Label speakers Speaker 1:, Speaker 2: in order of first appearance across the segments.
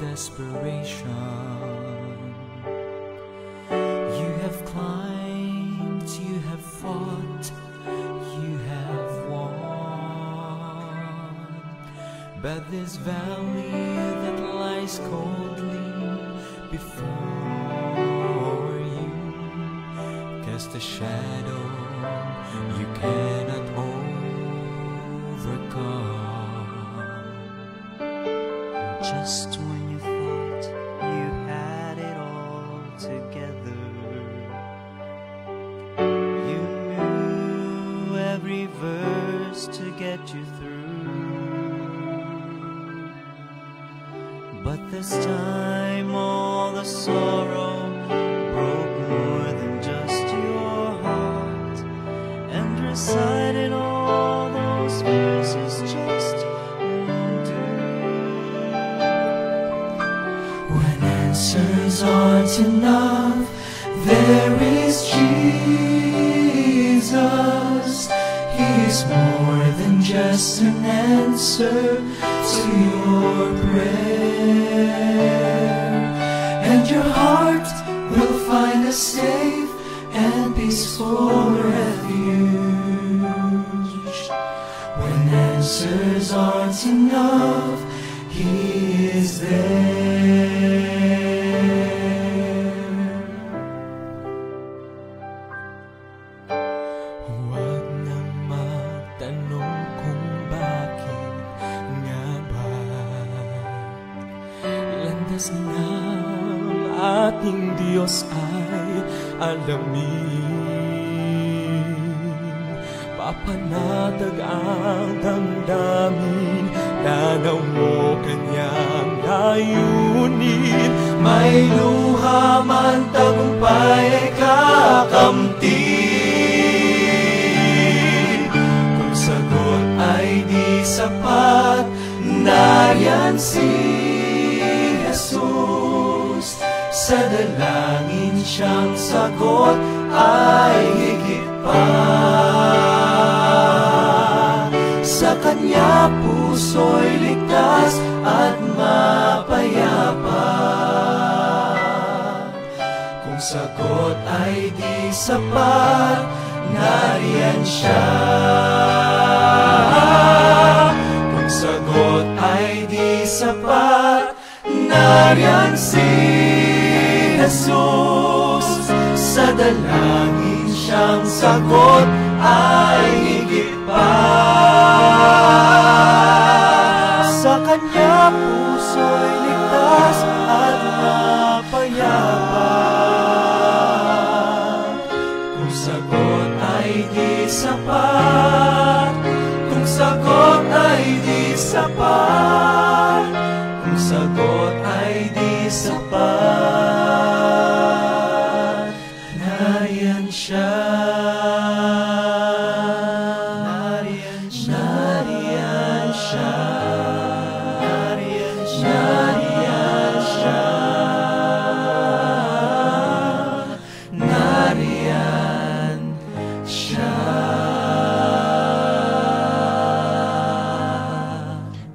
Speaker 1: desperation. You have climbed, you have fought, you have won. But this valley that lies coldly before you cast a shadow you cannot overcome.
Speaker 2: Just when you thought you had it all together, you knew every verse to get you through. But this time all the sorrow broke more than just your heart, and recited all those verses just won't do.
Speaker 1: When answers aren't enough, there is Jesus. He is more than just an answer to your prayer, and your heart will find a safe and peaceful refuge. When answers aren't enough, He is there. Huwag na magtanong kung bakit nga ba. Landas ng ating Diyos ay alamin. Papanatag ang damdamin, danaw mo kanyang layunin. May luha man tagumpay ay kakamtin. Kung sagot ay di sapat, nariyan si Jesus. Sa dalangin siyang sagot ay higit pa. Sa kanya puso'y ligtas at mapayapa. Kung sagot ay di sapat, nariyan siya. Kung sagot ay di sapat, nariyan si Jesus. Sa dalangin siyang sagot ay higit pa. Sa kanya puso'y ligtas at mapayapa. Kung sagot ay di sapat, kung sagot ay di sapat, kung sagot ay di sapat, nariyan siya. Nariyan siya. Nariyan siya. Nariyan siya. Nariyan siya.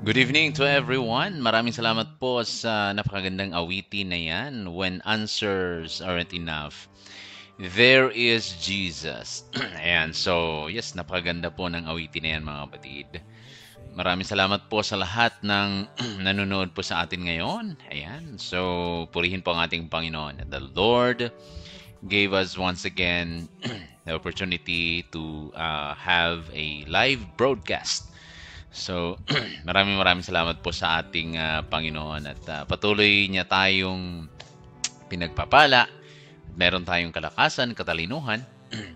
Speaker 3: Good evening to everyone. Maraming salamat po sa napakagandang awitin na yan. When answers aren't enough, there is Jesus. Ayan, so yes, napakaganda po ng awitin na yan, mga kapatid. Maraming salamat po sa lahat ng nanonood po sa atin ngayon. Ayan, so purihin po ang ating Panginoon. The Lord gave us once again the opportunity to have a live broadcast. So, maraming salamat po sa ating Panginoon at patuloy niya tayong pinagpapala. Meron tayong kalakasan, katalinuhan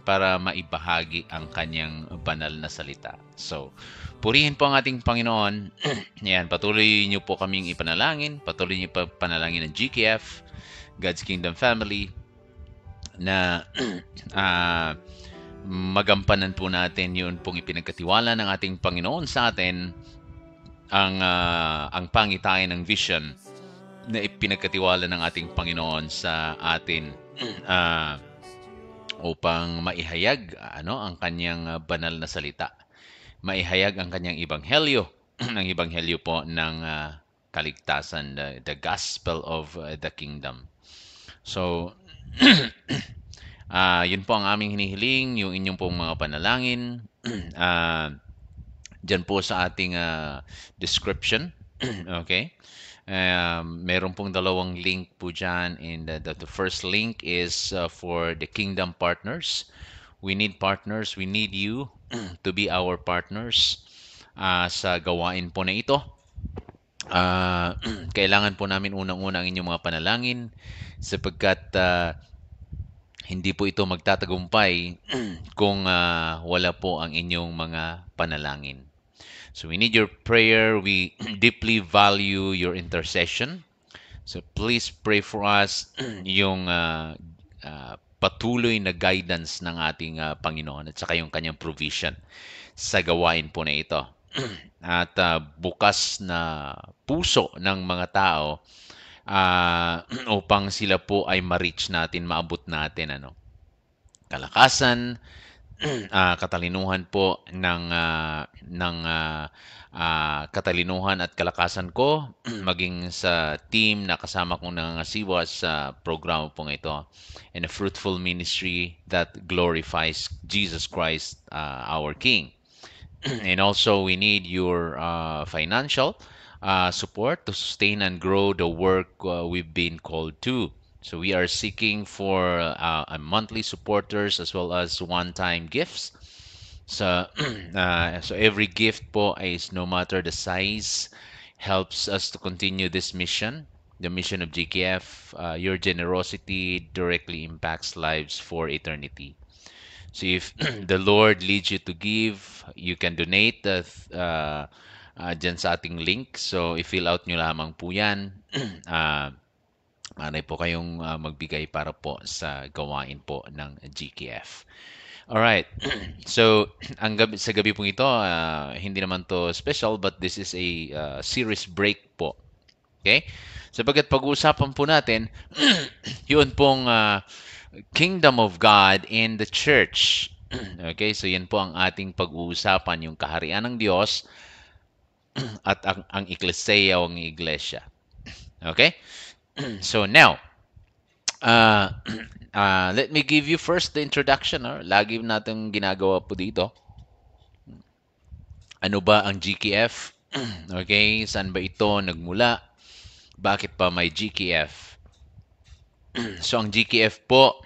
Speaker 3: para maibahagi ang kanyang banal na salita. So, purihin po ang ating Panginoon. Yan, patuloy niyo po kaming ipanalangin. Patuloy niyo pa panalangin ng GKF, God's Kingdom Family, na magampanan po natin yun pong ipinagkatiwala ng ating Panginoon sa atin, ang pangitain ng vision na ipinagkatiwala ng ating Panginoon sa atin upang maihayag ang kanyang banal na salita. Maihayag ang kanyang ebanghelyo, ang ebanghelyo po ng kaligtasan, the gospel of the kingdom. So, yun po ang aming hinihiling, yung inyong pong mga panalangin. Ah, Diyan po sa ating description. Okay? Meron pong dalawang link po dyan. And the first link is for the Kingdom Partners. We need partners. We need you to be our partners sa gawain po na ito. Kailangan po namin unang-una ang inyong mga panalangin sapagkat hindi po ito magtatagumpay kung wala po ang inyong mga panalangin. So we need your prayer. We deeply value your intercession. So please pray for us yung patuloy na guidance ng ating Panginoon at saka yung kanyang provision sa gawain po na ito. At bukas na puso ng mga tao upang sila po ay ma-reach natin, maabot natin kalakasan, katalinuhan po ng katalinuhan at kalakasan ko maging sa team na kasama kong nangangasiwa sa programa pong ito, and a fruitful ministry that glorifies Jesus Christ, our King. And also we need your financial support to sustain and grow the work we've been called to. So we are seeking for monthly supporters as well as one-time gifts. So, so every gift po is, no matter the size, helps us to continue this mission, the mission of GKF. Your generosity directly impacts lives for eternity. So if the Lord leads you to give, you can donate dyan sa ating link. So i-fill out nyo lamang po yan. Maaari po kayong magbigay para po sa gawain po ng GKF. Alright. So, sa gabi pong ito, hindi naman to special, but this is a series break po. Okay? Sapagkat pag-uusapan po natin, yun pong Kingdom of God in the Church. Okay? So, yan po ang ating pag-uusapan, yung kaharian ng Diyos at ang eklesiya o ang iglesia. Okay? So now, let me give you first the introduction. Lagi natin ginagawa po dito. Ano ba ang GKF? Okay, saan ba ito nagmula? Bakit pa may GKF? So ang GKF po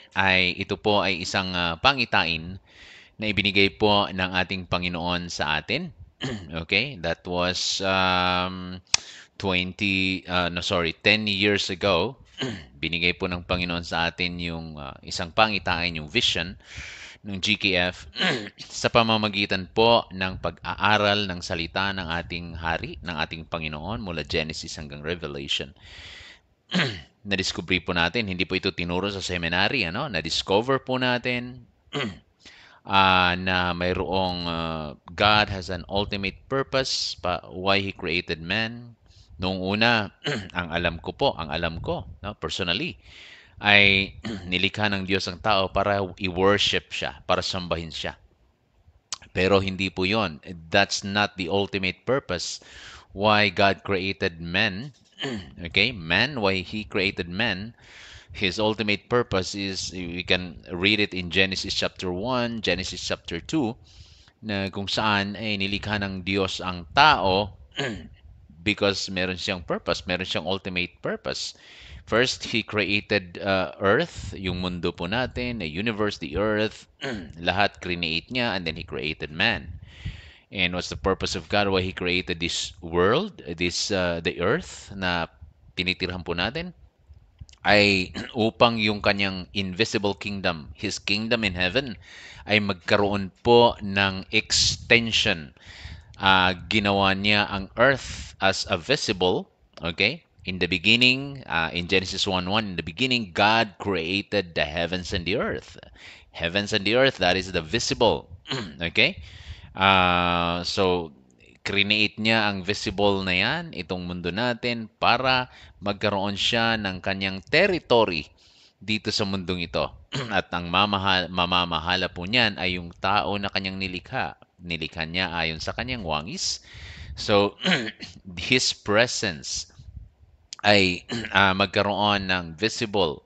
Speaker 3: ito po ay isang pangitain na ibinigay po ng ating Panginoon sa atin. Okay, that was 10 years ago. Binigay po ng Panginoon sa atin yung isang pangitain, yung vision ng GKF sa pamamagitan po ng pag-aaral ng salita ng ating hari, ng ating Panginoon mula Genesis hanggang Revelation. Na-discover po natin, hindi po ito tinuro sa seminary, na-discover po natin na mayroong God has an ultimate purpose why He created man. Noong una, ang alam ko, personally, ay nilikha ng Diyos ang tao para i-worship siya, para sambahin siya. Pero hindi po yon. That's not the ultimate purpose why God created man. Okay, man, why He created man. His ultimate purpose is, we can read it in Genesis chapter 1, Genesis chapter 2, na kung saan ay nilikha ng Diyos ang tao because meron siyang purpose, meron siyang ultimate purpose. First, He created earth, yung mundo po natin, the universe, the earth, lahat create niya, and then He created man. And what's the purpose of God? Why He created this world, the earth na tinitirhan po natin? Ay upang yung kanyang invisible kingdom, His kingdom in heaven, ay magkaroon po ng extension. Ginawa niya ang earth as a visible, okay? In the beginning, in Genesis 1:1, in the beginning, God created the heavens and the earth. Heavens and the earth, that is the visible. Okay? So, create niya ang visible na yan, itong mundo natin, para magkaroon siya ng kanyang territory dito sa mundong ito. At ang mamamahala po niyan ay yung tao na kanyang nilikha. Nilikha niya ayon sa kanyang wangis. So, His presence ay magkaroon ng visible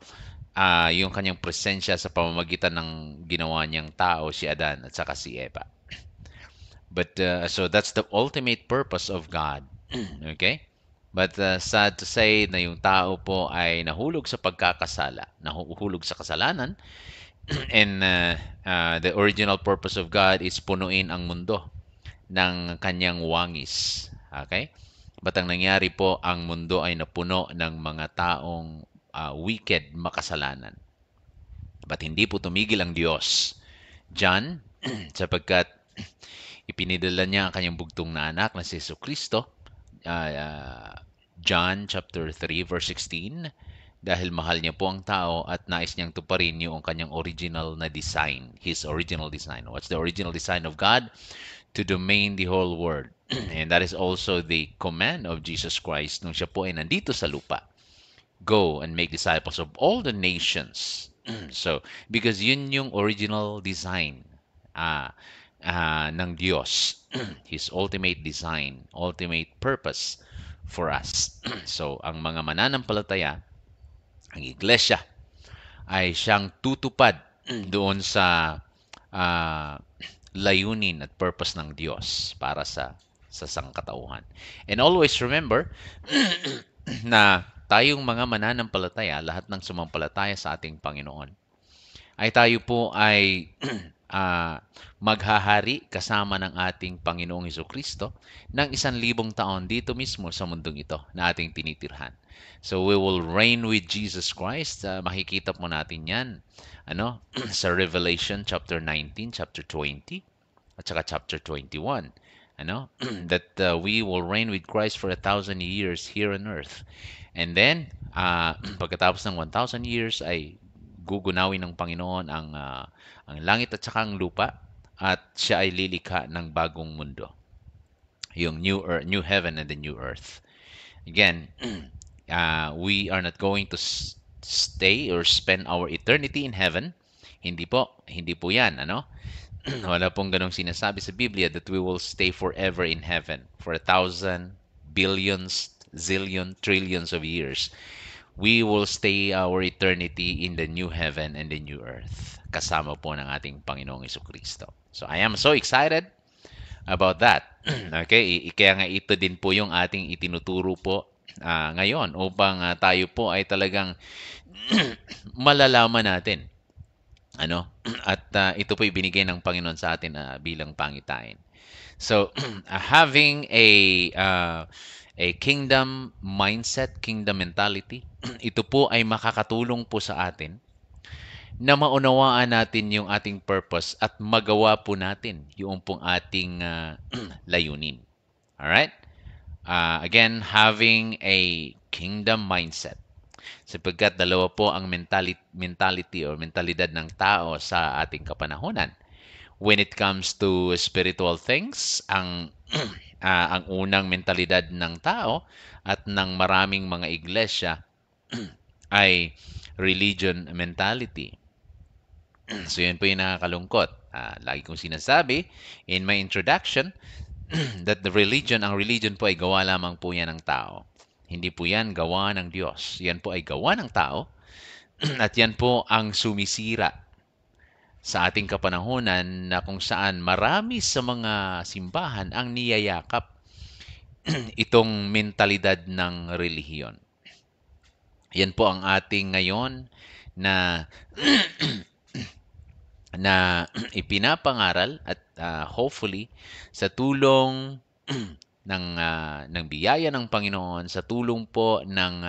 Speaker 3: yung kanyang presensya sa pamamagitan ng ginawa niyang tao, si Adan at saka si Eva. But so that's the ultimate purpose of God. Okay? But sad to say na yung tao po ay nahulog sa pagkakasala, nahulog sa kasalanan, and the original purpose of God is punuin ang mundo ng kanyang wangis. Okay? But ang nangyari po, ang mundo ay napuno ng mga taong wicked, makasalanan. But hindi po tumigil ang Diyos. John, sapagkat ipinidala niya ang kanyang bugtong na anak na si Jesucristo, John chapter 3 verse 16, dahil mahal niya po ang tao at nais niyang tuparin yung kanyang original na design, his original design. What's the original design of God? To domain the whole world. And that is also the command of Jesus Christ nung siya po ay nandito sa lupa. Go and make disciples of all the nations. So, because yun yung original design ng Diyos. His ultimate design, ultimate purpose for us. So, ang mga mananampalataya, ang iglesia, ay siyang tutupad doon sa layunin at purpose ng Diyos para sa sangkatauhan. And always remember na tayong mga mananampalataya, lahat ng sumampalataya sa ating Panginoon, ay tayo po ay maghahari kasama ng ating Panginoong Hesukristo ng 1,000 taon dito mismo sa mundong ito na ating tinitirhan. So we will reign with Jesus Christ. Makikita po natin yan sa Revelation chapter 19, chapter 20, at saka chapter 21. That we will reign with Christ for 1,000 years here on earth. And then, pagkatapos ng 1,000 years ay gugunawin ng Panginoon ang langit at saka ang lupa, at siya ay lilikha ng bagong mundo. Yung new heaven and the new earth. Again, we are not going to stay or spend our eternity in heaven. Hindi po yan, Wala pong ganong sinasabi sa Biblia that we will stay forever in heaven for 1,000 billions, zillion, trillions of years. We will stay our eternity in the new heaven and the new earth, kasama po ng ating Panginoong Jesucristo. So I am so excited about that. Okay, kaya nga ito din po yung ating itinuturo po ngayon upang tayo po ay talagang malalaman natin. At ito po ibinigay ng Panginoon sa atin bilang pangitain. So having a kingdom mindset, kingdom mentality, ito po ay makakatulong po sa atin na maunawaan natin yung ating purpose at magawa po natin yung pong ating layunin. Alright? Again, having a kingdom mindset. Sapagkat dalawa po ang mentality or mentalidad ng tao sa ating kapanahunan. When it comes to spiritual things, ang unang mentalidad ng tao at ng maraming mga iglesia ay religion mentality. So yun po yung nakakalungkot. Lagi kong sinasabi in my introduction that ang religion po ay gawa lamang po yan ng tao. Hindi po yan gawa ng Diyos. Yan po ay gawa ng tao at yan po ang sumisira sa ating kapanahunan na kung saan marami sa mga simbahan ang niyayakap itong mentalidad ng relihiyon. Yan po ang ating ngayon na ipinapangaral at hopefully sa tulong ng biyaya ng Panginoon, sa tulong po ng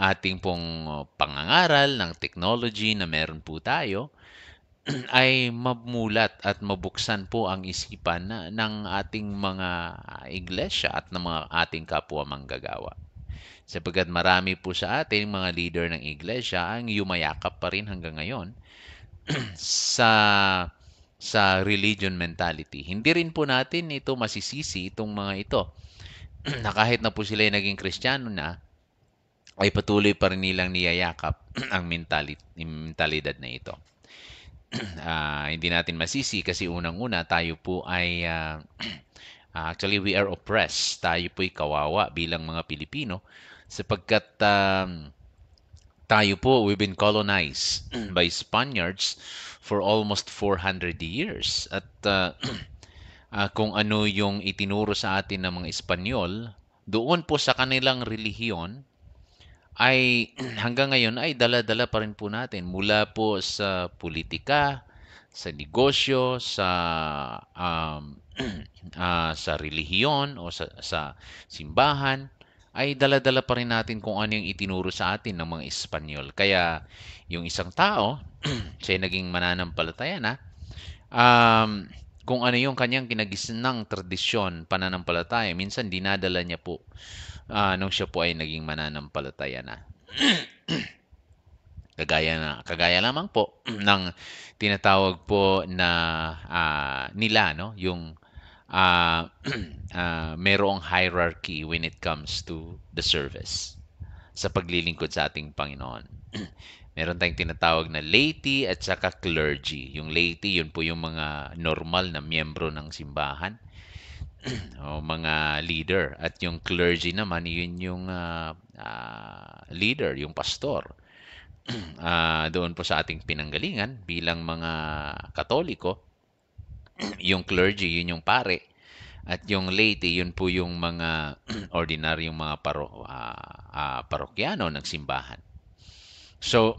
Speaker 3: ating pong pangangaral, ng technology na meron po tayo, ay mamulat at mabuksan po ang isipan ng ating mga iglesia at ng mga ating kapwa manggagawa. Sapagkat marami po sa ating mga leader ng iglesia ang yumayakap pa rin hanggang ngayon sa religion mentality. Hindi rin po natin ito masisisi, itong mga ito, na kahit na po sila naging Kristiyano na, ay patuloy pa rin nilang niyayakap ang mentalidad na ito. Hindi natin masisi kasi unang-una tayo po ay actually we are oppressed. Tayo po'y kawawa bilang mga Pilipino sapagkat tayo po, we've been colonized by Spaniards for almost 400 years. At kung ano yung itinuro sa atin ng mga Espanyol, doon po sa kanilang relihiyon, ay hanggang ngayon ay dala-dala pa rin po natin mula po sa politika, sa negosyo, um, sa relihiyon o sa simbahan, ay dala-dala pa rin natin kung ano yung itinuro sa atin ng mga Espanyol. Kaya yung isang tao, siya naging mananampalataya na, um, kung ano yung kanyang kinagisnang tradisyon, pananampalataya, minsan dinadala niya po nung siya po ay naging mananampalataya na. Kagaya lamang po ng tinatawag po na nila, no? Yung merong hierarchy when it comes to the service sa paglilingkod sa ating Panginoon. Meron tayong tinatawag na laity at saka clergy. Yung laity, yun po yung mga normal na miyembro ng simbahan o mga leader. At yung clergy naman, yun yung leader, yung pastor. Doon po sa ating pinanggalingan bilang mga Katoliko, yung clergy, yun yung pare. At yung laity, yun po yung mga ordinaryong mga parokyano ng simbahan. So,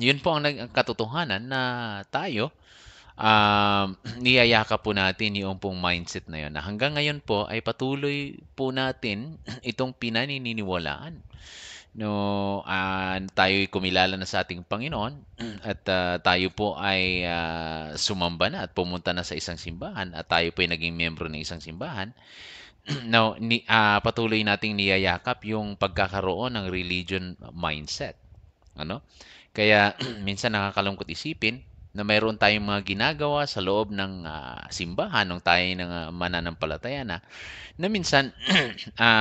Speaker 3: yun po ang katotohanan na tayo, niyayakap po natin yung pong mindset na yun. Na hanggang ngayon po ay patuloy po natin itong pinaniniwalaan. No, tayo'y kumilala na sa ating Panginoon at tayo po ay sumamba na at pumunta na sa isang simbahan at tayo po ay naging miyembro ng isang simbahan. Now, patuloy nating niyayakap yung pagkakaroon ng religion mindset. Ano? Kaya minsan nakakalungkot isipin na mayroon tayong mga ginagawa sa loob ng simbahan nung tayo ng mananampalataya na minsan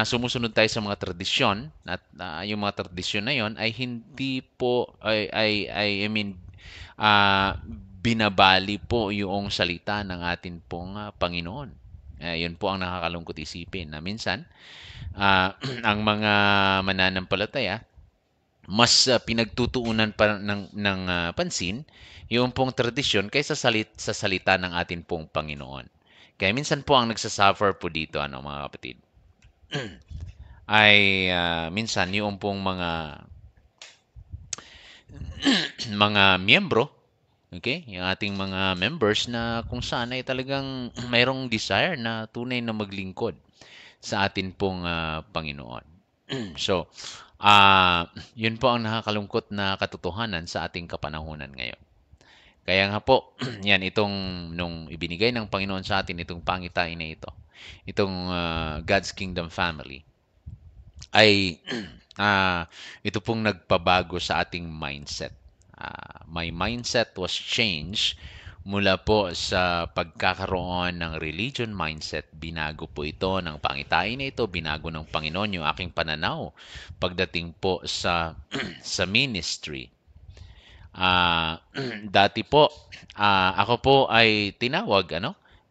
Speaker 3: sumusunod tayo sa mga tradisyon at yung mga tradisyon na yon ay hindi po I mean binabali po yung salita ng atin pong Panginoon. Yun po ang nakakalungkot isipin na minsan ang mga mananampalataya mas pinagtutuunan pa ng pansin yung pong tradisyon kaysa sa salita ng atin pong Panginoon. Kaya minsan po ang nagsasuffer po dito, mga kapatid, ay minsan yung pong mga miyembro, okay? Yung ating mga members na kung saan ay talagang mayroong desire na tunay na maglingkod sa atin pong Panginoon. So, yun po ang nakakalungkot na katotohanan sa ating kapanahunan ngayon. Kaya nga po, yan, nung ibinigay ng Panginoon sa atin itong pangitain na itong God's Kingdom Family, ay ito pong nagpabago sa ating mindset. My mindset was changed mula po sa pagkakaroon ng religion mindset. Binago po ito ng pangitain na ito, binago ng Panginoon yung aking pananaw pagdating po sa sa ministry. Dati po, ako po ay tinawag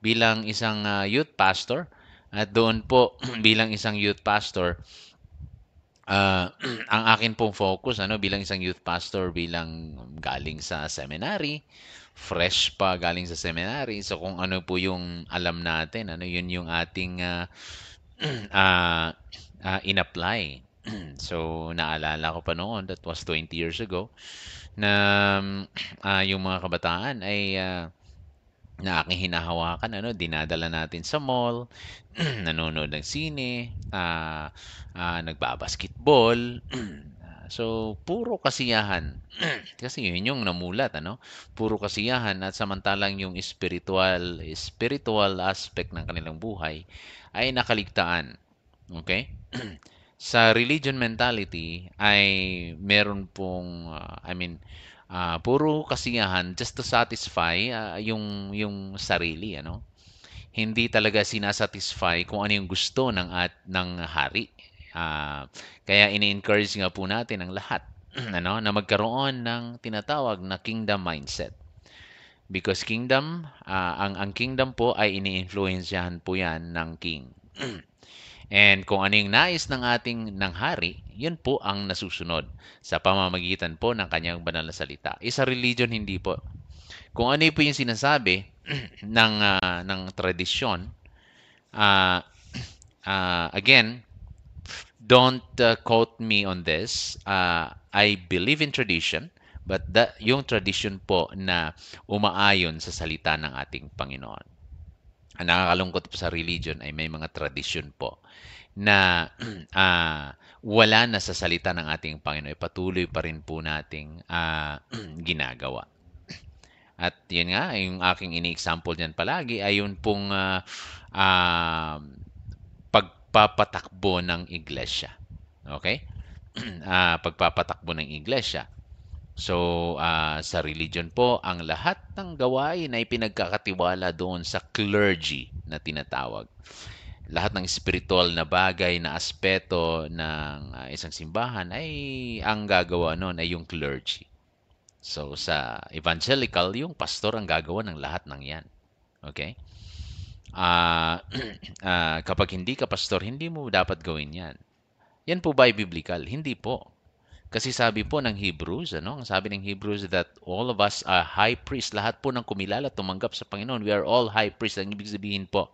Speaker 3: bilang isang youth pastor at doon po bilang isang youth pastor, ang akin pong focus bilang isang youth pastor, bilang galing sa seminary, fresh pa galing sa seminary, so kung ano po yung alam natin, yun yung ating in-apply. So naalala ko pa noon, that was 20 years ago, na yung mga kabataan ay na aking hinahawakan, dinadala natin sa mall, nanonood ng sine, nagbabasketball. So, puro kasiyahan. Kasi yun yung namulat, Puro kasiyahan at samantalang yung spiritual aspect ng kanilang buhay ay nakaligtaan. Okay? Sa religion mentality ay meron pong, puro kasiyahan just to satisfy yung sarili, Hindi talaga sinasatisfy kung ano yung gusto ng hari. Kaya ini-encourage nga po natin ang lahat na magkaroon ng tinatawag na kingdom mindset. Because kingdom, ang kingdom po ay ini-influensyahan po yan ng king. And kung ano yung nais ng ating ng hari, yun po ang nasusunod sa pamamagitan po ng kanyang banal na salita. Isa religion, hindi po. Kung ano po yung sinasabi ng tradisyon, uh, again, don't quote me on this. I believe in tradition, but yung tradition po na umaayon sa salita ng ating Panginoon. Ang nakakalungkot po sa religion ay may mga tradisyon po na wala na sa salita ng ating Panginoon. Patuloy pa rin po nating ginagawa. At yun nga, yung aking ini-example niyan palagi ay yun pong pagpapatakbo ng iglesia. Okay? Pagpapatakbo ng iglesia. So, sa religion po, ang lahat ng gawain ay pinagkakatiwala doon sa clergy na tinatawag. Lahat ng spiritual na bagay, na aspeto ng isang simbahan ay ang gagawa noon ay yung clergy. So, sa evangelical, yung pastor ang gagawa ng lahat ng yan. Okay? Kapag hindi ka pastor, hindi mo dapat gawin yan. Yan po ba ay biblical? Hindi po. Kasi sabi po ng Hebrews, ang sabi ng Hebrews that all of us are high priest. Lahat po ng kumilala, tumanggap sa Panginoon. We are all high priest. Ang ibig sabihin po,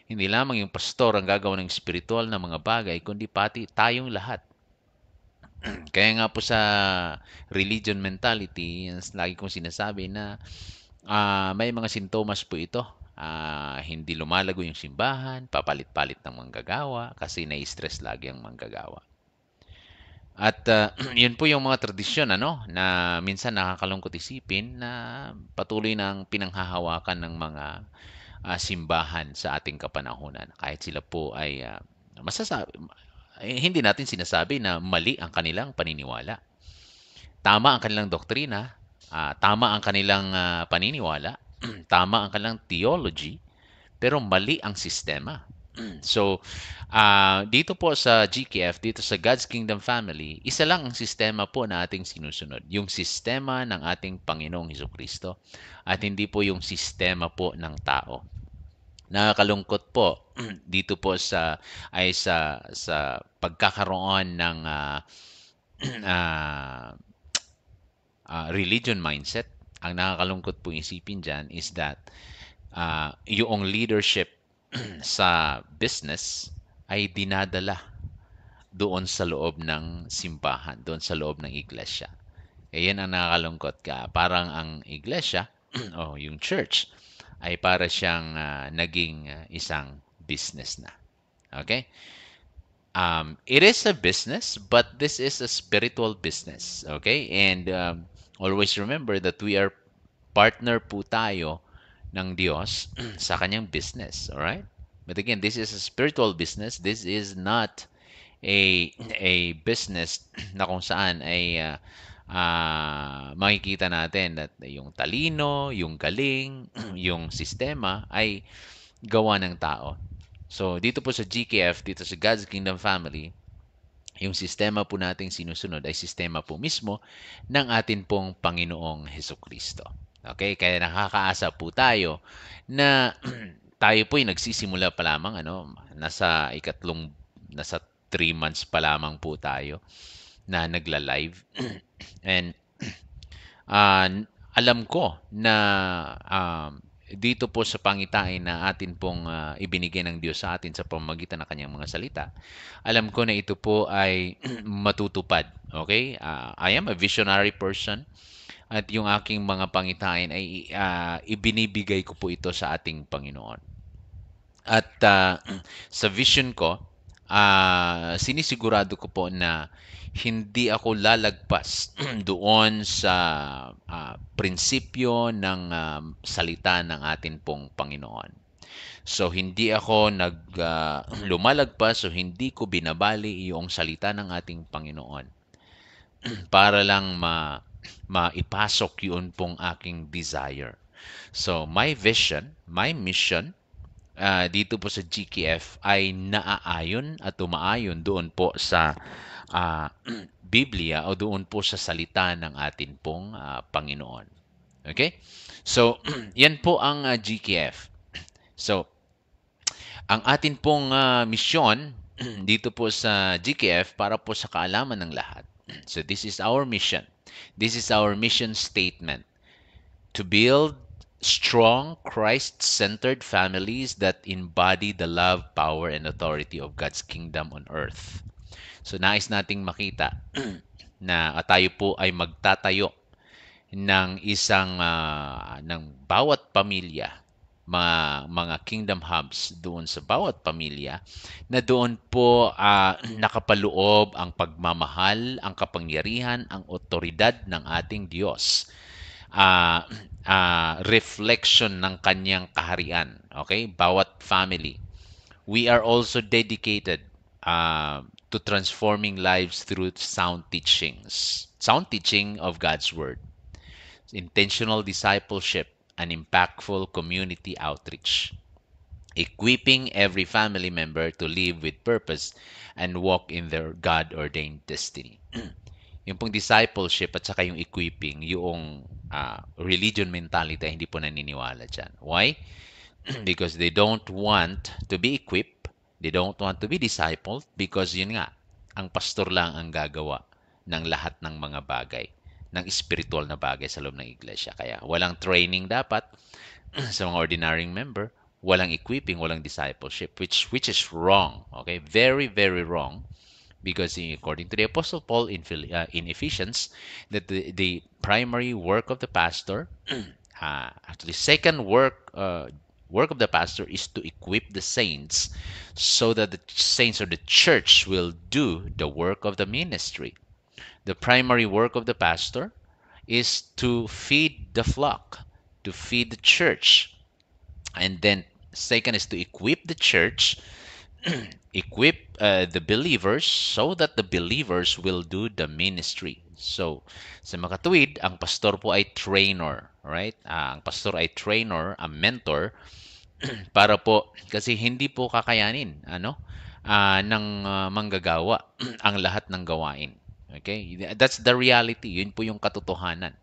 Speaker 3: hindi lamang yung pastor ang gagawa ng spiritual na mga bagay, kundi pati tayong lahat. Kaya nga po sa religion mentality, lagi kong sinasabi na may mga sintomas po ito. Hindi lumalago yung simbahan, papalit-palit ng manggagawa kasi nai-stress lagi ang manggagawa. At yun po yung mga tradisyon na minsan nakakalungkot isipin na patuloy nang pinanghahawakan ng mga simbahan sa ating kapanahunan. Kahit sila po ay hindi natin sinasabi na mali ang kanilang paniniwala. Tama ang kanilang doktrina, tama ang kanilang paniniwala, tama ang kanilang theology, pero mali ang sistema. So, dito po sa GKF, dito sa God's Kingdom Family, isa lang ang sistema po na ating sinusunod. Yung sistema ng ating Panginoong Hesukristo at hindi po yung sistema po ng tao. Nakakalungkot po dito po sa pagkakaroon ng religion mindset. Ang nakakalungkot po isipin dyan is that yung leadership sa business ay dinadala doon sa loob ng simbahan, doon sa loob ng iglesia. Yan ang nakakalungkot ka. Parang ang iglesia o yung church ay para siyang naging isang business na. Okay? It is a business, but this is a spiritual business. Okay? And always remember that we are partner po tayo ng Diyos sa kanyang business. Alright? But again, this is a spiritual business. This is not a business na kung saan ay makikita natin that yung talino, yung galing, yung sistema ay gawa ng tao. So, dito po sa GKF, dito sa God's Kingdom Family, yung sistema po nating sinusunod ay sistema po mismo ng atin pong Panginoong Hesukristo. Okay? Kaya nakakaasa po tayo na tayo po ay nagsisimula pa lamang, nasa 3 months pa lamang po tayo na nagla-live. And alam ko na dito po sa pangitain na atin pong ibinigay ng Diyos sa atin sa pamamagitan ng kanyang mga salita, alam ko na ito po ay matutupad. Okay? I am a visionary person at yung aking mga pangitain ay ibinibigay ko po ito sa ating Panginoon. At sa vision ko, sinisigurado ko po na hindi ako lalagpas doon sa prinsipyo ng salita ng atin pong Panginoon. So, hindi ako lumalagpas o hindi ko binabali yung salita ng ating Panginoon para lang maipasok yun pong aking desire. So, my vision, my mission, dito po sa GKF ay naaayon at umaayon doon po sa Biblia o doon po sa salita ng atin pong Panginoon. Okay? So, yan po ang GKF. So, Ang atin pong misyon dito po sa GKF para po sa kaalaman ng lahat. So this is our mission. This is our mission statement to build strong Christ-centered families that embody the love, power, and authority of God's kingdom on earth. So nais nating makita na tayo po ay magtatayo ng isang ng bawat pamilya, mga kingdom hubs doon sa bawat pamilya na doon po nakapaloob ang pagmamahal, ang kapangyarihan, ang otoridad ng ating Diyos. ah Reflection ng kanyang kaharian. Okay? Bawat family. We are also dedicated to transforming lives through sound teachings. Sound teaching of God's Word. Intentional discipleship and impactful community outreach. Equipping every family member to live with purpose and walk in their God-ordained destiny. Yung pong discipleship at saka yung equipping, yung religion mentality, hindi po naniniwala dyan. Why? Because they don't want to be equipped, they don't want to be discipled because yun nga, ang pastor lang ang gagawa ng lahat ng mga bagay, ng spiritual na bagay sa loob ng iglesia. Kaya walang training dapat sa mga ordinary member, walang equipping, walang discipleship, which is wrong. Okay? Very, very wrong. Because according to the Apostle Paul in Ephesians, that the primary work of the pastor, actually second work of the pastor is to equip the saints so that the saints or the church will do the work of the ministry. The primary work of the pastor is to feed the flock, to feed the church. And then second is to equip the church, equip the believers so that the believers will do the ministry. So, sa makatuwid, ang pastor po ay trainer, right? Ang pastor ay trainer, a mentor, para po, kasi hindi po kakayanin, ng manggagawa ang lahat ng gawain. Okay? That's the reality. Yun po yung katotohanan.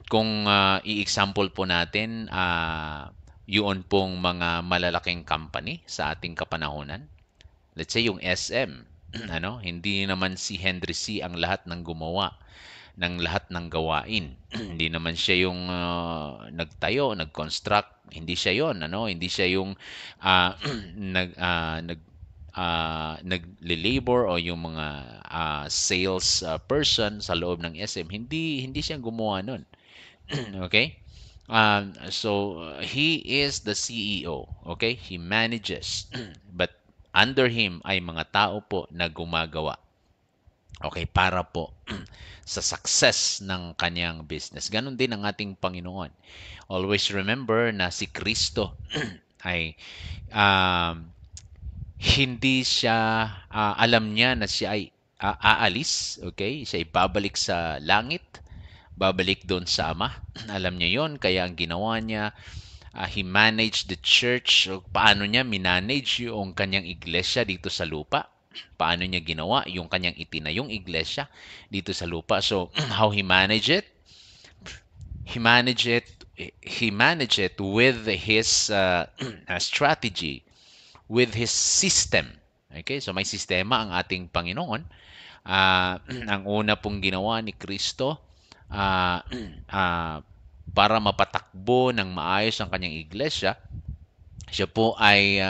Speaker 3: Kung i-example po natin, yun pong mga malalaking company sa ating kapanahonan. Let's say yung SM, hindi naman si Henry C. ang lahat ng gumawa ng lahat ng gawain. Hindi naman siya yung nagtayo, nag-construct, hindi siya yon, hindi siya yung nagle-labor o yung mga sales person sa loob ng SM. Hindi siya gumawa nun. Okay? So he is the CEO, okay? He manages. But under him ay mga tao po na gumagawa. Okay, para po sa success ng kanyang business. Ganon din ang ating Panginoon. Always remember na si Kristo ay hindi siya alam niya na siya ay aalis, okay? Siya ay babalik sa langit, babalik doon sa Ama. Alam niya yon, kaya ang ginawa niya, he managed the church. Paano niya minanage yung kanyang iglesia dito sa lupa? Paano niya ginawa yung kanyang itinayong iglesia dito sa lupa? So, how he managed it? He managed it with his strategy, with his system. Okay? So, may sistema ang ating Panginoon. Ang una pong ginawa ni Kristo, para mapatakbo ng maayos ang kanyang iglesia, siya po ay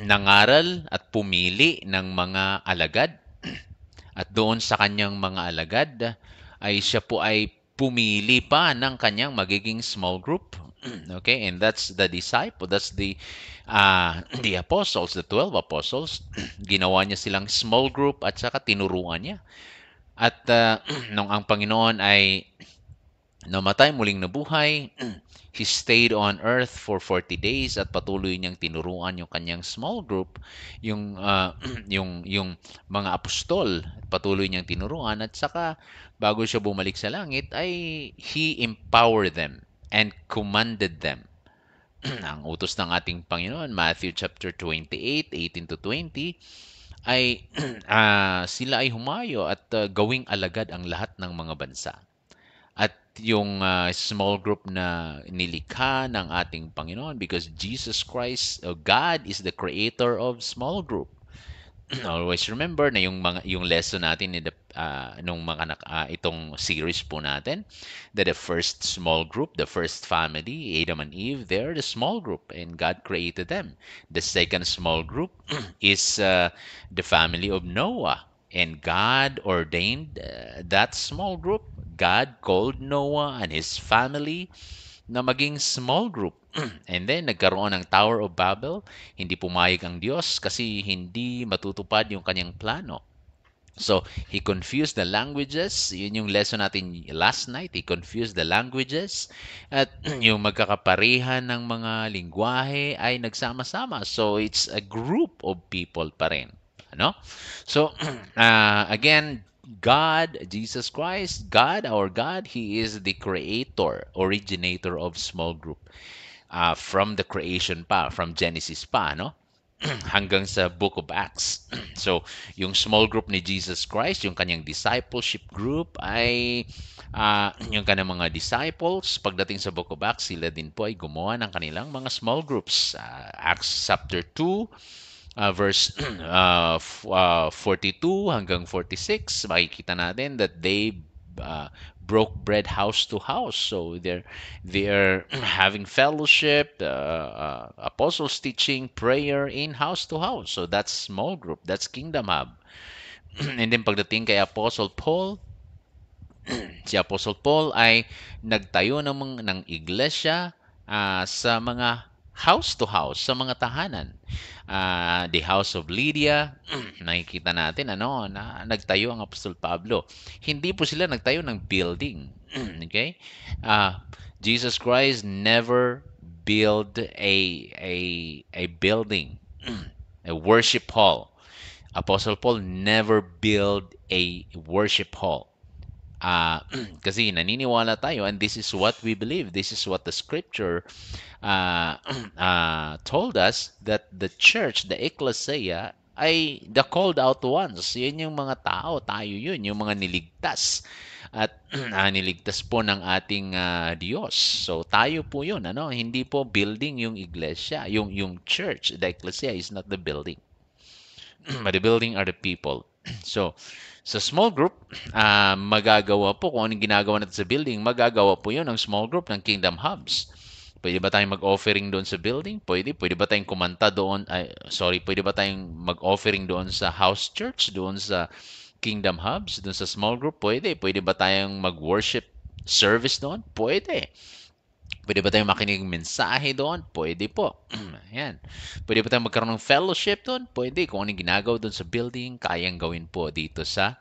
Speaker 3: nangaral at pumili ng mga alagad. At doon sa kanyang mga alagad, ay siya po ay pumili pa ng kanyang magiging small group. Okay? And that's the disciple. That's the apostles, the 12 apostles. Ginawa niya silang small group at saka tinuruan niya. At nung ang Panginoon ay namatay, muling nabuhay, he stayed on earth for 40 days at patuloy niyang tinuruan yung kanyang small group, yung yung mga apostol, patuloy niyang tinuruan at saka bago siya bumalik sa langit ay he empowered them and commanded them. Ang utos ng ating Panginoon, Matthew chapter 28, 18 to 20, ay sila ay humayo at gawing alagad ang lahat ng mga bansa. At yung small group na nilikha ng ating Panginoon because Jesus Christ, God is the creator of small group. Always remember na yung lesson natin in nung itong series po natin, that the first small group, the first family, Adam and Eve, they're the small group and God created them. The second small group is the family of Noah, and God ordained that small group. God called Noah and his family na maging small group. And then, nagkaroon ng Tower of Babel. Hindi pumayag ang Diyos kasi hindi matutupad yung kanyang plano. So, he confused the languages. Yun yung lesson natin last night. He confused the languages. At yung magkakaparehan ng mga lingwahe ay nagsama-sama. So, it's a group of people pa rin. Ano? So, again, God, Jesus Christ, God, our God, He is the creator, originator of small group. From the creation pa, from Genesis pa, no? Hanggang sa Book of Acts. So, yung small group ni Jesus Christ, yung kanyang discipleship group ay yung kanyang mga disciples, pagdating sa Book of Acts, sila din po ay gumawa ng kanilang mga small groups. Acts chapter 2, verse 42 hanggang 46, makikita natin that they broke bread house to house. So they're having fellowship, apostles teaching, prayer in house to house. So that's small group, that's Kingdom Hub. And then pagdating kay Apostle Paul, si Apostle Paul ay nagtayo ng iglesia sa mga house to house, sa mga tahanan. The house of Lydia, nakikita natin na nagtayo ang Apostol Pablo. Hindi po sila nagtayo ng building. Okay? Jesus Christ never built a building, a worship hall. Apostle Paul never built a worship hall. Kasi naniniwala tayo, and this is what we believe, this is what the scripture told us, that the church, the ecclesia, ay the called out ones. Yun yung mga tao, tayo yun, yung mga niligtas. At niligtas po ng ating Diyos. So tayo po yun, hindi po building yung iglesia, yung church, the ecclesia is not the building. But the building are the people. So, sa small group, magagawa po kung anong ginagawa natin sa building, magagawa po yun ng small group ng Kingdom Hubs. Pwede ba tayong mag-offering doon sa building? Pwede. Pwede ba tayong kumanta doon? Pwede ba tayong mag-offering doon sa house church, doon sa Kingdom Hubs, doon sa small group? Pwede. Pwede ba tayong mag-worship service doon? Pwede. Pwede ba tayong makinig mensahe doon? Pwede po. Ayan. Pwede ba tayong magkaroon ng fellowship doon? Pwede. Kung anong ginagawa doon sa building, kayang gawin po dito sa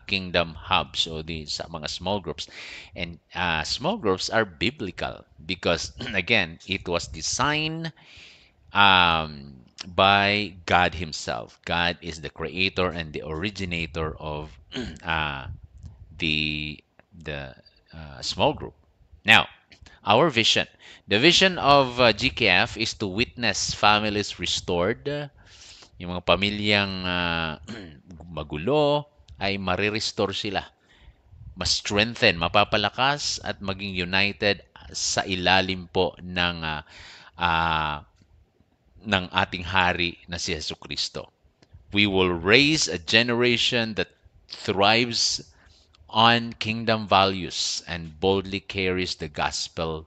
Speaker 3: Kingdom Hubs o sa mga small groups. And small groups are biblical because, again, it was designed by God Himself. God is the creator and the originator of the small group. Now, our vision. The vision of GKF is to witness families restored. Yung mga pamilyang magulo ay marirestore sila. Ma-strengthen, mapapalakas at maging united sa ilalim po ng ating hari na si Jesucristo. We will raise a generation that thrives on kingdom values and boldly carries the gospel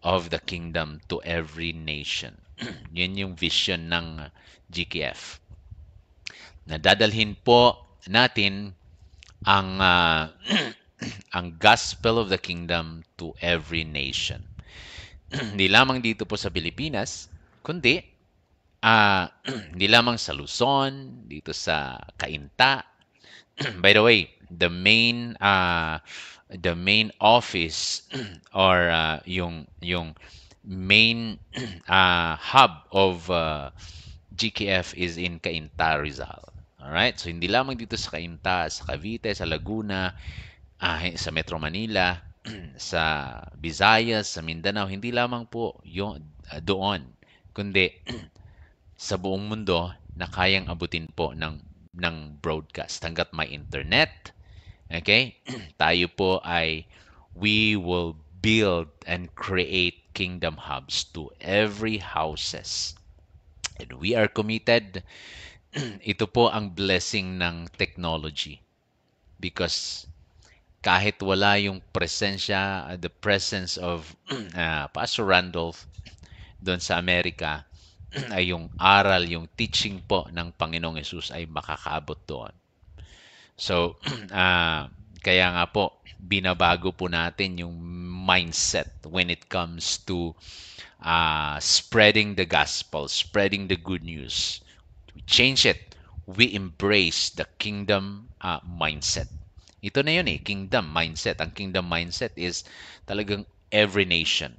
Speaker 3: of the kingdom to every nation. Yun yung vision ng GKF. Nadadalhin po natin ang ang gospel of the kingdom to every nation. Hindi lamang dito po sa Pilipinas, kundi hindi lamang sa Luzon, dito sa Cainta. By the way, the main office or yung main hub of GKF is in Cainta, Rizal. Alright? So hindi lamang dito sa Cainta, sa Cavite, sa Laguna, sa Metro Manila, sa Visayas, sa Mindanao, hindi lamang po yung doon, kundi sa buong mundo na kayang abutin po ng broadcast hanggat may internet. Okay? Tayo po ay we will build and create kingdom hubs to every houses. And we are committed. Ito po ang blessing ng technology because kahit wala yung presensya, the presence of Pastor Randolph doon sa Amerika, ay yung aral, yung teaching po ng Panginoong Yesus ay makakaabot doon. So, kaya nga po, binabago po natin yung mindset when it comes to spreading the gospel, spreading the good news. We change it. We embrace the kingdom mindset. Ito na yun kingdom mindset. Ang kingdom mindset is talagang every nation.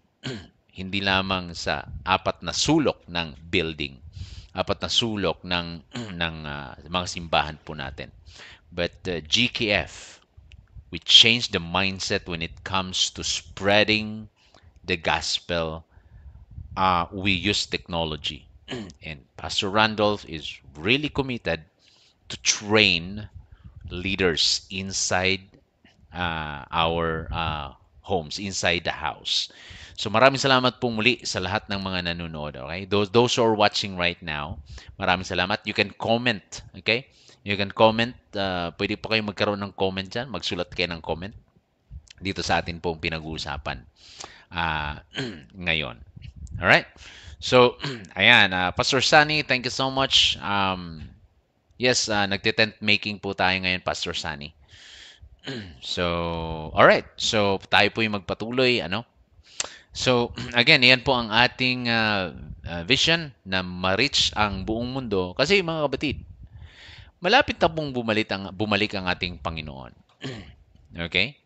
Speaker 3: Hindi lamang sa apat na sulok ng building, apat na sulok ng mga simbahan po natin. But GKF, we change the mindset when it comes to spreading the gospel. We use technology. And Pastor Randolph is really committed to train leaders inside our homes, inside the house. So maraming salamat po muli sa lahat ng mga nanonood. Okay? Those who are watching right now, maraming salamat. You can comment. Okay? You can comment. Pwede po kayo magkaroon ng comment dyan. Magsulat kayo ng comment dito sa atin pong pinag-uusapan ngayon. Alright? So, ayan. Pastor Sunny, thank you so much. Yes, nagte-tent making po tayo ngayon, Pastor Sunny. So, alright. So, tayo po yung magpatuloy. So, again, yan po ang ating vision na ma-reach ang buong mundo. Kasi mga kapatid, malapit na pong bumalik ang ating Panginoon. Okay?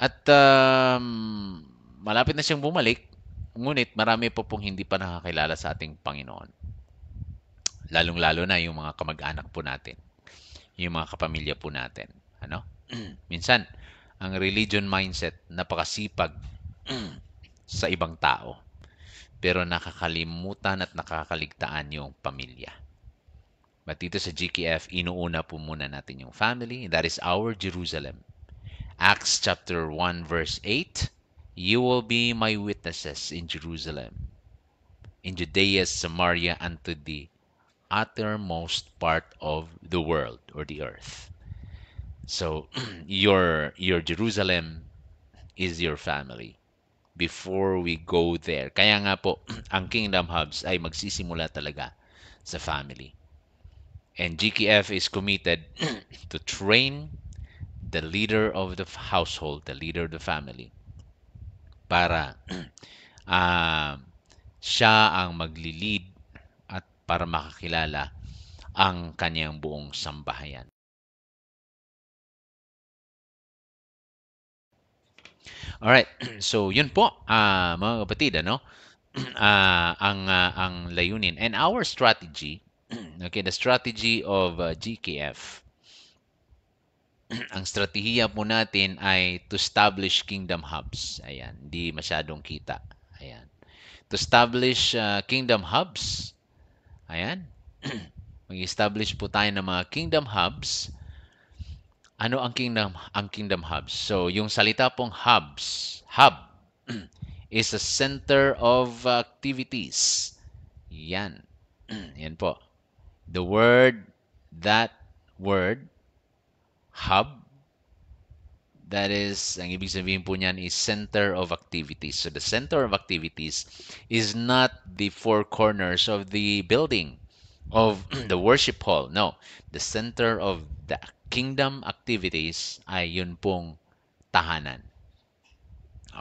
Speaker 3: At malapit na siyang bumalik, ngunit marami po pong hindi pa nakakilala sa ating Panginoon. Lalong-lalo na yung mga kamag-anak po natin. Yung mga kapamilya po natin. Minsan, ang religion mindset, napakasipag sa ibang tao. Pero nakakalimutan at nakakaligtaan yung pamilya. But dito sa GKF, inuuna po muna natin yung family. That is our Jerusalem. Acts chapter 1 verse 8, you will be my witnesses in Jerusalem, in Judea, Samaria, and to the uttermost part of the world or the earth. So, your Jerusalem is your family. Before we go there, kaya nga po, ang Kingdom Hubs ay magsisimula talaga sa family. And GKF is committed to train the leader of the household, the leader of the family, para siya ang magli-lead at para makakilala ang kanyang buong sambahayan. Alright, so yun po, mga kapatid, ang layunin. And our strategy, okay, the strategy of GKF, ang strategiya po natin ay to establish kingdom hubs. Ayan, hindi masyadong kita. Ayan. To establish kingdom hubs. Ayan. Mag-establish po tayo ng mga kingdom hubs. Ano ang kingdom hubs? So, yung salita pong hub is a center of activities. Yan. Yan po. That word, hub, that is, ang ibig sabihin po niyan is center of activities. So the center of activities is not the four corners of the building, of the worship hall. No, the center of the kingdom activities ay yun pong tahanan.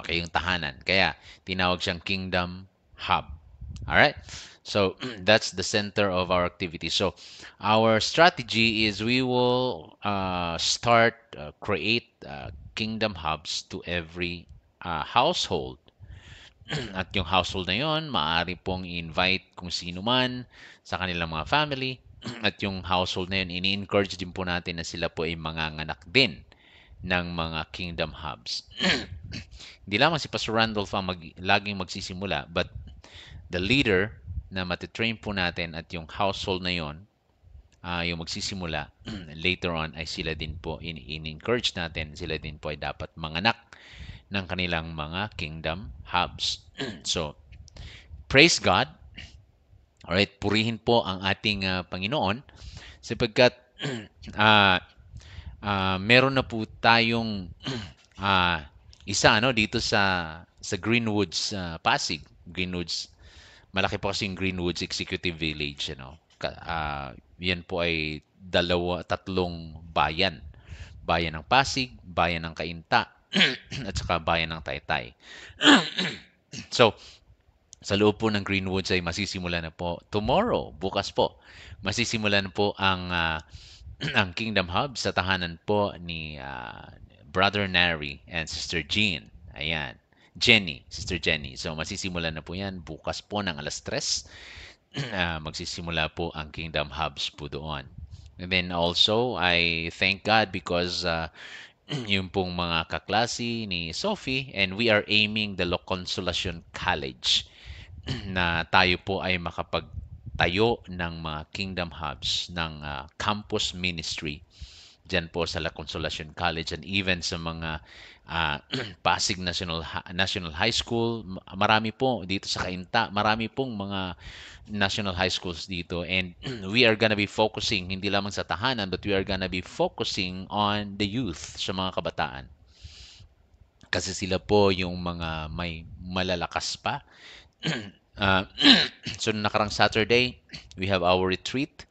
Speaker 3: Okay, yung tahanan. Kaya tinawag siyang kingdom hub. Alright? So, that's the center of our activity. So, our strategy is we will create kingdom hubs to every household. At yung household na yon, maaari pong invite kung sino man sa kanilang mga family. At yung household na yun, ini-encourage din po natin na sila po ay manganganak din ng mga kingdom hubs. Hindi lamang si Pastor Randolph ang laging magsisimula, but the leader na matitrain po natin at yung household na yon, yung magsisimula, later on ay sila din po in-encourage natin, sila din po ay dapat manganak ng kanilang mga kingdom hubs. So, praise God. Alright, purihin po ang ating Panginoon sapagkat ah, meron na po tayong isa dito sa Greenwoods, Pasig. Greenwoods, malaki po kasi yung Greenwoods Executive Village, yan po ay tatlong bayan. Bayan ng Pasig, bayan ng Cainta, at saka bayan ng Taytay. So, sa loob po ng Greenwoods ay masisimula na po tomorrow, bukas po. Masisimula na po ang Kingdom Hub sa tahanan po ni Brother Nary and Sister Jean. Ayan. Sister Jenny. So, masisimula na po yan bukas po ng alas 3. Magsisimula po ang Kingdom Hubs po doon. And then also, I thank God because yung pong mga kaklase ni Sophie and we are aiming the La Consolacion College na tayo po ay makapagtayo ng mga Kingdom Hubs ng campus ministry dyan po sa La Consolacion College and even sa mga Pasig National High School. Marami po dito sa Cainta. Marami pong mga national high schools dito and we are gonna be focusing hindi lamang sa tahanan but we are gonna be focusing on the youth, sa mga kabataan. Kasi sila po yung mga may malalakas pa. So, nakarang Saturday, we have our retreat.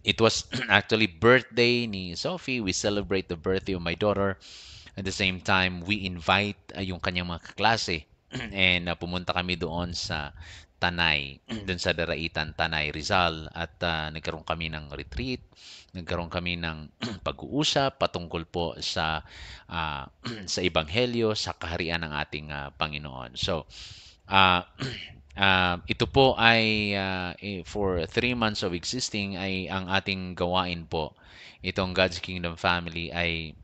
Speaker 3: It was actually birthday ni Sophie. We celebrate the birthday of my daughter. At the same time, we invite yung kanyang mga kaklase. And pumunta kami doon sa Tanay, doon sa Daraitan, Tanay, Rizal. At nagkaroon kami ng retreat. Nagkaroon kami ng pag-uusap patungkol po sa Ebanghelyo, sa kaharian ng ating Panginoon. So, ito po ay for 3 months of existing ay ang ating gawain po. Itong God's Kingdom Family ay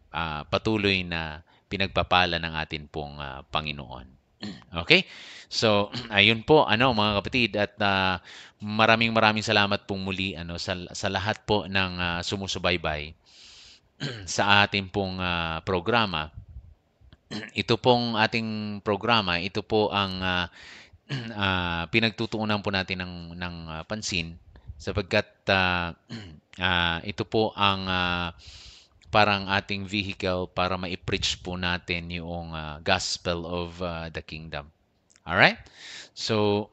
Speaker 3: patuloy na pinagpapala ng atin pong Panginoon. Okay? So, ayun po mga kapatid at maraming salamat pong muli sa lahat po ng sumusubaybay sa ating pong programa. Ito pong ating programa, ito po ang pinagtutuunan po natin ng pansin sapagkat ito po ang parang ating vehicle para ma-preach po natin yung gospel of the kingdom. Alright? So,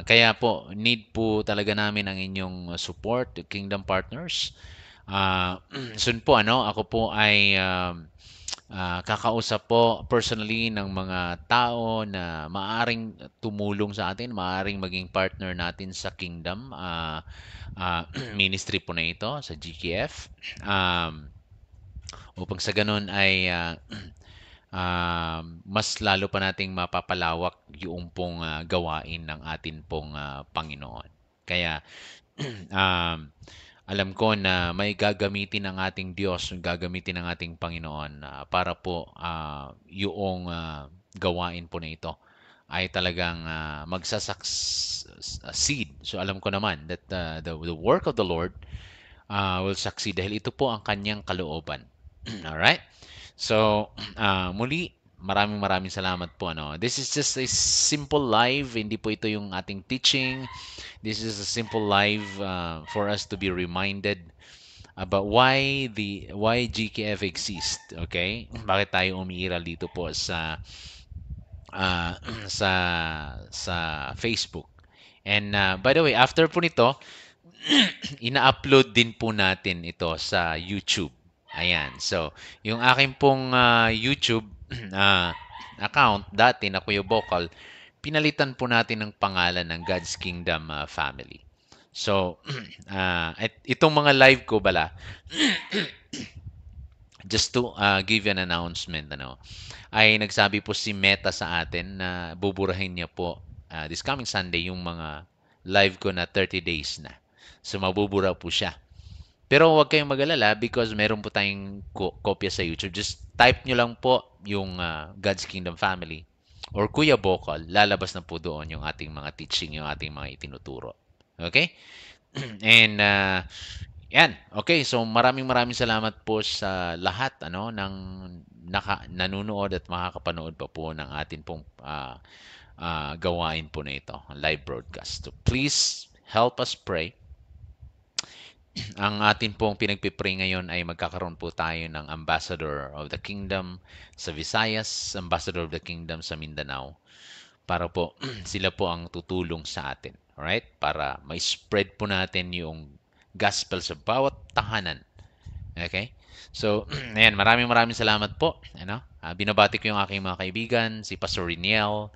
Speaker 3: kaya po, need po talaga namin ang inyong support, Kingdom Partners. Soon po, ako po ay kakausap po personally ng mga tao na maaring tumulong sa atin, maaring maging partner natin sa Kingdom ministry po na ito, sa GKF. Upang sa ganun ay mas lalo pa nating mapapalawak yung pong gawain ng atin pong Panginoon. Kaya alam ko na may gagamitin ng ating Diyos, gagamitin ng ating Panginoon para po yung gawain po na ito ay talagang magsasucceed. So alam ko naman that the work of the Lord will succeed dahil ito po ang kanyang kalooban. Alright? So, muli, maraming salamat po. This is just a simple live. Hindi po ito yung ating teaching. This is a simple live for us to be reminded about why GKF exists. Okay? Bakit tayo umiiral dito po sa Facebook. And by the way, after po nito, ina-upload din po natin ito sa YouTube. Ayan. So, yung aking pong YouTube account dati na Kuya Bokal, pinalitan po natin ng pangalan ng God's Kingdom Family. So, itong mga live ko just to give you an announcement, ay nagsabi po si Meta sa atin na buburahin niya po this coming Sunday yung mga live ko na 30 days na. So, mabubura po siya. Pero huwag kayong mag-alala because meron po tayong kopya sa YouTube. Just type nyo lang po yung God's Kingdom Family or Kuya Bokal. Lalabas na po doon yung ating mga teaching, yung ating mga itinuturo. Okay? And yan. Okay, so maraming salamat po sa lahat ng nanonood at makakapanood pa po ng atin pong gawain po na ito, live broadcast. So please help us pray. Ang atin pong pinagpipray ngayon ay magkakaroon po tayo ng Ambassador of the Kingdom sa Visayas, Ambassador of the Kingdom sa Mindanao, para po sila po ang tutulong sa atin. Alright? Para ma-spread po natin yung gospel sa bawat tahanan. Okay? So, ayan, maraming salamat po. Ano? Binabati ko yung aking mga kaibigan, si Pastor Riniel,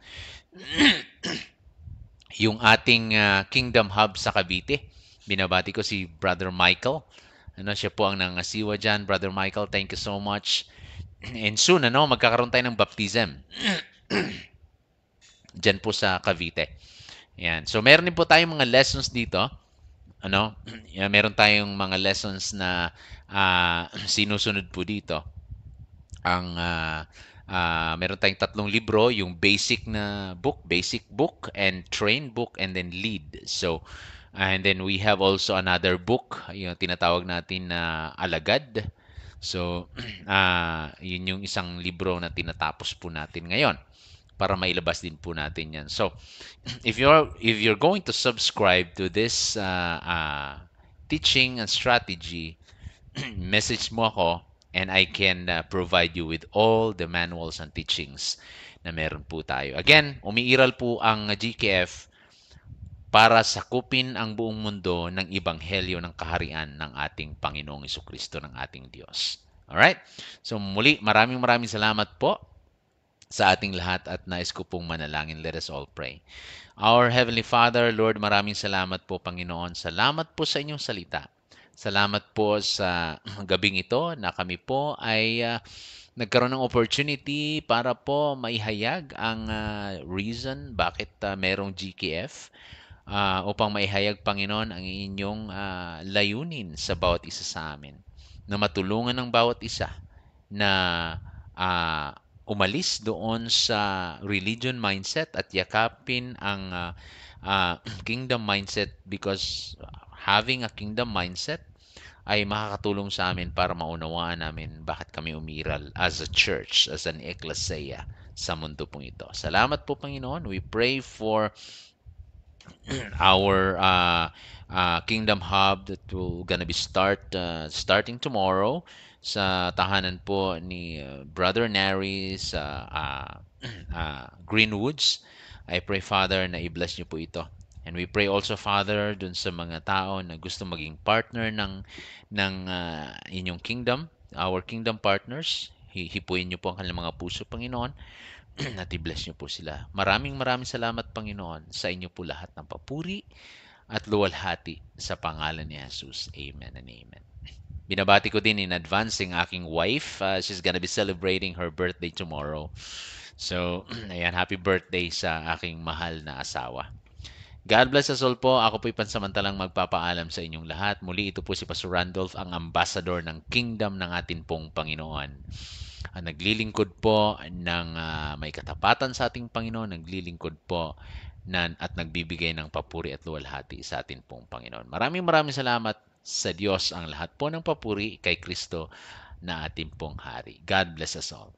Speaker 3: yung ating Kingdom Hub sa Cavite. Binabati ko si Brother Michael. Ano, siya po ang nangasiwa dyan. Brother Michael, thank you so much. And soon, magkakaroon tayo ng baptism. Dyan po sa Cavite. Yan. So, meron din po tayong mga lessons dito. Meron tayong mga lessons na sinusunod po dito. Meron tayong 3 libro, yung basic book, and train book, and then lead. So, and then we have also another book, yung tinatawag natin na Alagad. So, yun yung isang libro na tinatapos po natin ngayon para mailabas din po natin yan. So, if you're going to subscribe to this teaching and strategy, message mo ako and I can provide you with all the manuals and teachings na meron po tayo. Again, umiiral po ang GKF para sakupin ang buong mundo ng ebanghelyo ng kaharian ng ating Panginoong Jesucristo, ng ating Diyos. Alright? So muli, maraming salamat po sa ating lahat at nais ko pong manalangin. Let us all pray. Our Heavenly Father, Lord, maraming salamat po, Panginoon. Salamat po sa inyong salita. Salamat po sa gabing ito na kami po ay nagkaroon ng opportunity para po maihayag ang reason bakit merong GKF. Upang maihayag, Panginoon, ang inyong layunin sa bawat isa sa amin, na matulungan ng bawat isa na umalis doon sa religion mindset at yakapin ang kingdom mindset, because having a kingdom mindset ay makakatulong sa amin para maunawaan namin bakit kami umiral as a church, as an ecclesia sa mundo pong ito. Salamat po, Panginoon. We pray for our Kingdom Hub that will gonna be starting tomorrow sa tahanan po ni Brother Nary sa Greenwoods. I pray, Father, na i-bless niyo po ito. And we pray also, Father, dun sa mga tao na gusto maging partner ng inyong kingdom, our kingdom partners. Hipuin niyo po ang kanilang mga puso, Panginoon, at i-bless niyo po sila. Maraming salamat, Panginoon, sa inyo po lahat ng papuri at luwalhati sa pangalan ni Jesus. Amen and amen. Binabati ko din in advance ang aking wife. She's gonna be celebrating her birthday tomorrow. So, ayan, happy birthday sa aking mahal na asawa. God bless us all po. Ako po'y pansamantalang magpapaalam sa inyong lahat. Muli, ito po si Pastor Randolph, ang ambassador ng kingdom ng atin pong Panginoon. Naglilingkod po ng may katapatan sa ating Panginoon, naglilingkod po at nagbibigay ng papuri at luwalhati sa ating pong Panginoon. Maraming salamat sa Diyos, ang lahat po ng papuri kay Kristo na ating pong Hari. God bless us all.